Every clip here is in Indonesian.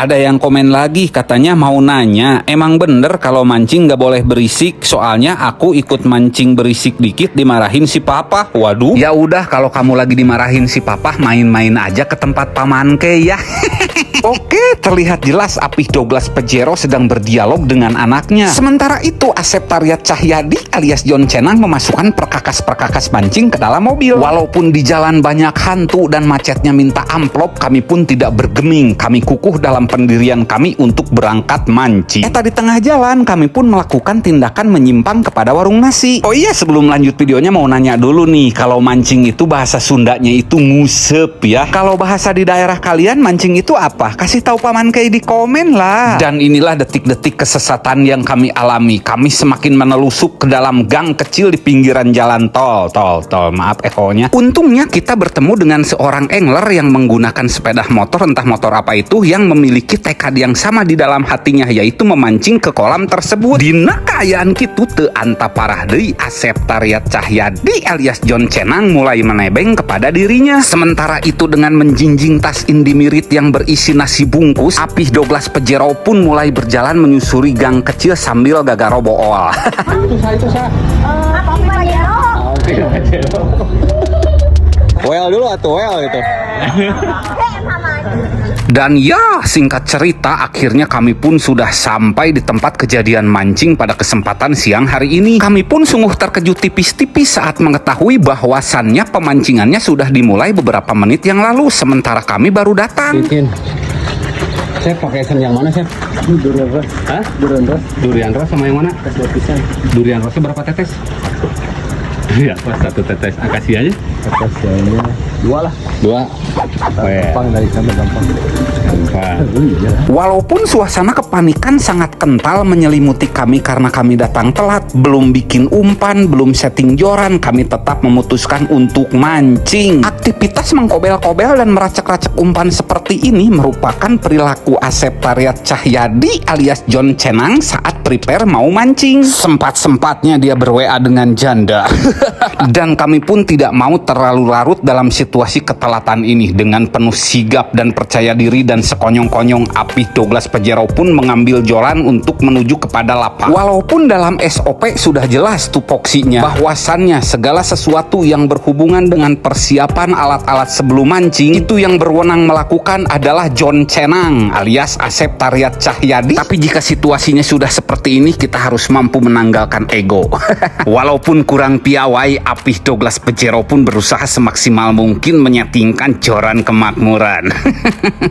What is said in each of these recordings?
Ada yang komen lagi katanya mau nanya, emang bener kalau mancing nggak boleh berisik? Soalnya aku ikut mancing berisik dikit dimarahin si papa. Waduh. Ya udah kalau kamu lagi dimarahin si papa, main-main aja ke tempat paman ke ya. Oke, terlihat jelas Apih Douglas Pejero sedang berdialog dengan anaknya. Sementara itu Asep Taryat Cahyadi alias John Cenang memasukkan perkakas-perkakas mancing ke dalam mobil. Walaupun di jalan banyak hantu dan macetnya minta amplop, kami pun tidak bergeming. Kami kukuh dalam pendirian kami untuk berangkat mancing. Tadi tengah jalan kami pun melakukan tindakan menyimpang kepada warung nasi. Oh iya, sebelum lanjut videonya mau nanya dulu nih, kalau mancing itu bahasa Sundanya itu ngusep ya. Kalau bahasa di daerah kalian mancing itu apa? Kasih tahu paman kayak di komen lah. Dan inilah detik-detik kesesatan yang kami alami. Kami semakin menelusup ke dalam gang kecil di pinggiran jalan tol. Maaf ekonya. Untungnya kita bertemu dengan seorang angler yang menggunakan sepeda motor, entah motor apa itu, yang memiliki tekad yang sama di dalam hatinya, yaitu memancing ke kolam tersebut. Dina kaayaan kitu teu anta parah deui Asep Taryat Cahyadi alias John Cenang mulai menebeng kepada dirinya. Sementara itu dengan menjinjing tas indimirit yang berisi nasi bungkus, Apih Douglas Pejero pun mulai berjalan menyusuri gang kecil sambil gagaro bool. Itu saya. Apih Pejero. Oke, Pejero. Well dulu atau well itu. Dan ya, singkat cerita, akhirnya kami pun sudah sampai di tempat kejadian mancing pada kesempatan siang hari ini. Kami pun sungguh terkejut tipis-tipis saat mengetahui bahwasannya pemancingannya sudah dimulai beberapa menit yang lalu, sementara kami baru datang. Bikin. Chef pakai sen yang mana, Chef? Durian ros. Hah? Durian ros. Durian ros sama yang mana? Dua pisang. Durian rosnya berapa tetes? Iya, pas satu tetes. Akasia aja? Akasianya dua lah. Dua. Gampang dari sana, gampang. Walaupun suasana kepanikan sangat kental menyelimuti kami karena kami datang telat, belum bikin umpan, belum setting joran, kami tetap memutuskan untuk mancing. Aktivitas mengkobel-kobel dan meracak-racak umpan seperti ini merupakan perilaku Asep Taryat Cahyadi alias John Cenang saat prepare mau mancing. Sempat-sempatnya dia ber-WA dengan janda. Dan kami pun tidak mau terlalu larut dalam situasi ketelatan ini. Dengan penuh sigap dan percaya diri dan sekonyong-konyong, Apih Douglas Pejero pun mengambil joran untuk menuju kepada lapak. Walaupun dalam SOP sudah jelas tupoksinya bahwasannya segala sesuatu yang berhubungan dengan persiapan alat-alat sebelum mancing itu yang berwenang melakukan adalah John Cenang alias Asep Taryat Cahyadi. Tapi jika situasinya sudah seperti ini, kita harus mampu menanggalkan ego. Walaupun kurang piawai, Apih Douglas Pejero pun berusaha semaksimal mungkin menyetingkan joran kemakmuran.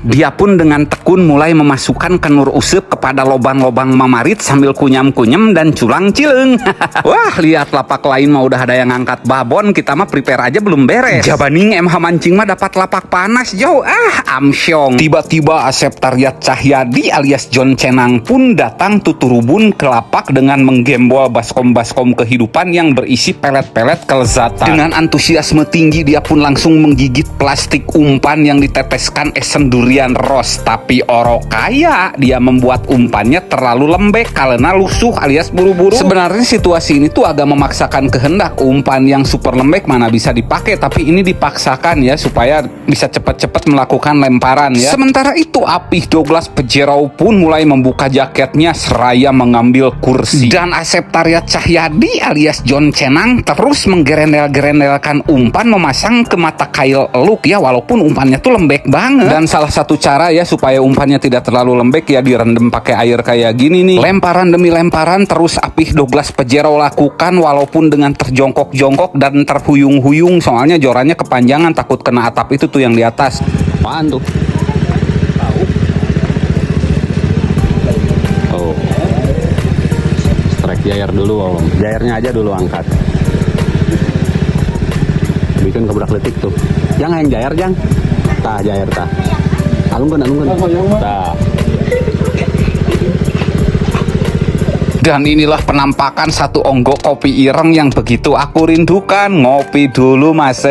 Dia pun dengan tekun mulai memasukkan kenur usep kepada lobang-lobang mamarit sambil kunyam-kunyam dan culang cileng. Wah, lihat lapak lain mah udah ada yang angkat babon, kita mah prepare aja belum beres. Jabaning MH mancing mah dapat lapak panas jauh. Amsyong. Tiba-tiba Asep Taryat Cahyadi alias John Cenang pun datang tuturubun ke lapak dengan menggembol baskom-baskom kehidupan yang berisi pelet-pelet kelezatan. Dengan antusiasme tinggi dia pun langsung menggigit plastik umpan yang diteteskan esen durian ros. Tapi orokaya dia membuat umpannya terlalu lembek karena lusuh alias buru-buru. Sebenarnya situasi ini tuh agak memaksakan kehendak. Umpan yang super lembek mana bisa dipakai, tapi ini dipaksakan ya supaya bisa cepat-cepat melakukan lemparan ya. Sementara itu Apih Douglas Pejero pun mulai membuka jaketnya seraya mengambil kursi. Dan Asep Taryat Cahyadi alias John Cenang terus menggerendel-gerendelkan umpan memasang ke mata kail eluk ya, walaupun umpannya tuh lembek banget. Dan salah satu cara ya supaya umpannya tidak terlalu lembek ya direndam pakai air kayak gini nih. Lemparan demi lemparan terus Apih Douglas Pejero lakukan walaupun dengan terjongkok-jongkok dan terhuyung-huyung, soalnya jorannya kepanjangan takut kena atap itu tuh yang di atas. Apaan tuh? Oh. Strike jair dulu, Om. Jairnya aja dulu angkat. Bikin keberak letik tuh. Jangan yang jair, Jang. Tah, jair tah. Alungkeun. Tah. Dan inilah penampakan satu onggok kopi ireng yang begitu aku rindukan. Ngopi dulu Mas.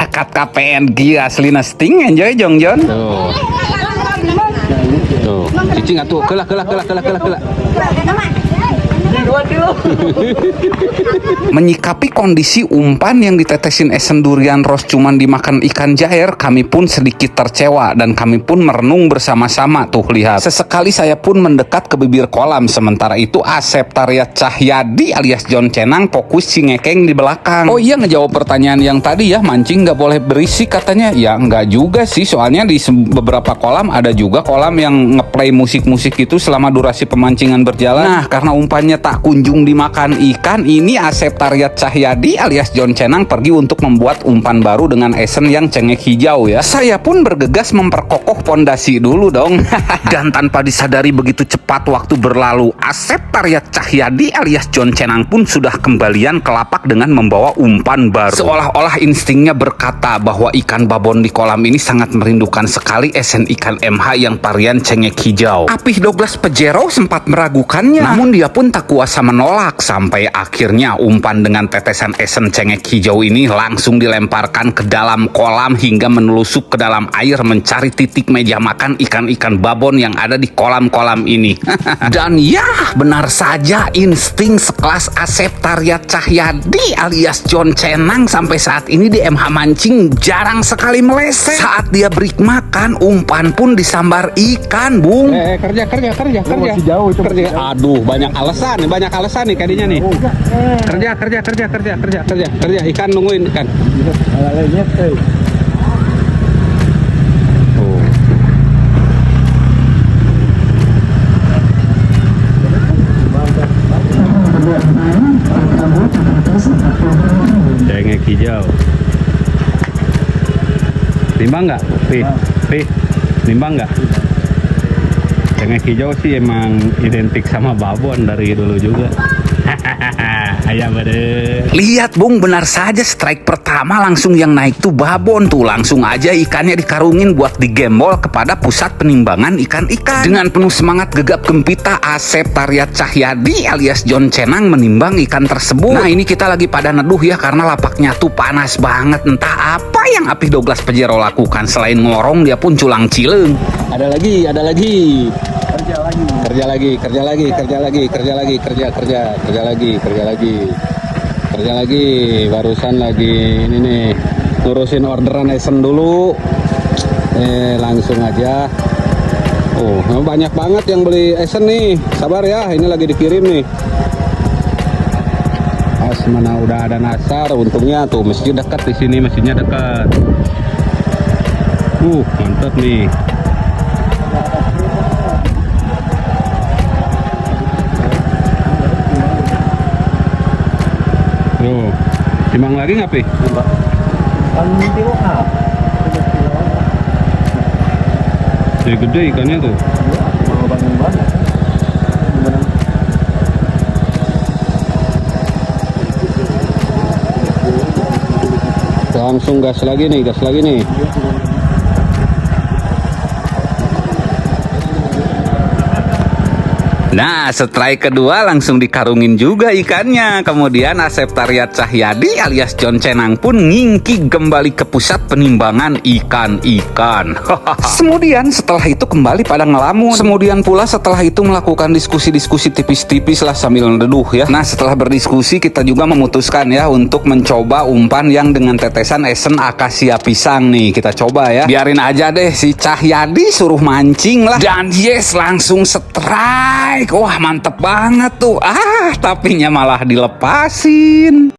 Kat KPNG asli nesting enjoy Jongjon. Tuh. Tuh, cicing atuh, kelah. Menyikapi kondisi umpan yang ditetesin esen durian ros cuman dimakan ikan jair, kami pun sedikit tercewa dan kami pun merenung bersama-sama. Tuh lihat, sesekali saya pun mendekat ke bibir kolam. Sementara itu Asep Taryat Cahyadi alias John Cenang fokus cingekeng di belakang. Oh iya, ngejawab pertanyaan yang tadi ya, mancing nggak boleh berisik katanya. Ya nggak juga sih, soalnya di beberapa kolam ada juga kolam yang ngeplay musik-musik itu selama durasi pemancingan berjalan. Nah, karena umpannya tak kunjung dimakan ikan, ini Asep Taryat Cahyadi alias John Cenang pergi untuk membuat umpan baru dengan esen yang cengek hijau ya. Saya pun bergegas memperkokoh pondasi dulu dong. Dan tanpa disadari begitu cepat waktu berlalu, Asep Taryat Cahyadi alias John Cenang pun sudah kembalian ke lapak dengan membawa umpan baru. Seolah-olah instingnya berkata bahwa ikan babon di kolam ini sangat merindukan sekali esen ikan MH yang varian cengek hijau. Apih Douglas Pejero sempat meragukannya, namun dia pun tak kuasa menolak sampai akhirnya umpan dengan tetesan esen cengek hijau ini langsung dilemparkan ke dalam kolam hingga menelusup ke dalam air mencari titik meja makan ikan-ikan babon yang ada di kolam-kolam ini. Dan ya, benar saja, insting sekelas Asep Taryat Cahyadi alias John Cenang sampai saat ini di MH Mancing jarang sekali meleset. Saat dia break makan, umpan pun disambar ikan, Bung. Kerja. Masih jauh itu. Kerja. Aduh, banyak alasan nih kadinya nih. Kerja. Ikan nungguin ikan. Oh. Cengek hijau. Timbang nggak? Timbang nggak? Cengek hijau sih emang identik sama babon dari dulu juga. Ayam bener. Lihat Bung, benar saja strike pertama langsung yang naik tuh babon tuh. Langsung aja ikannya dikarungin buat digembol kepada pusat penimbangan ikan-ikan. Dengan penuh semangat gegap gempita, Asep Taryat Cahyadi alias John Cenang menimbang ikan tersebut. Nah ini kita lagi pada neduh ya, karena lapaknya tuh panas banget. Entah apa yang Apih Douglas Pejero lakukan, selain ngorong dia pun culang cileng. Ada lagi. Kerja lagi. Barusan lagi ini nih, ngurusin orderan esen dulu. Langsung aja. Oh, banyak banget yang beli esen nih. Sabar ya, ini lagi dikirim nih. Pas mana udah ada nasar, untungnya tuh masjid dekat di sini, masjidnya dekat. Mantap nih. Tuh, timbang lagi nggak, Pi? Jadi gede ikannya tuh. Langsung gas lagi nih. Nah, strike kedua langsung dikarungin juga ikannya. Kemudian Asep Taryat Cahyadi alias John Cenang pun ngingki kembali ke pusat penimbangan ikan-ikan. Kemudian setelah itu kembali pada ngelamun. Kemudian pula setelah itu melakukan diskusi-diskusi tipis-tipis lah sambil neduh ya. Nah, setelah berdiskusi kita juga memutuskan ya untuk mencoba umpan yang dengan tetesan esen akasia pisang nih. Kita coba ya. Biarin aja deh si Cahyadi suruh mancing lah. Dan yes, langsung strike. Wah, mantep banget tuh. Tapinya malah dilepasin.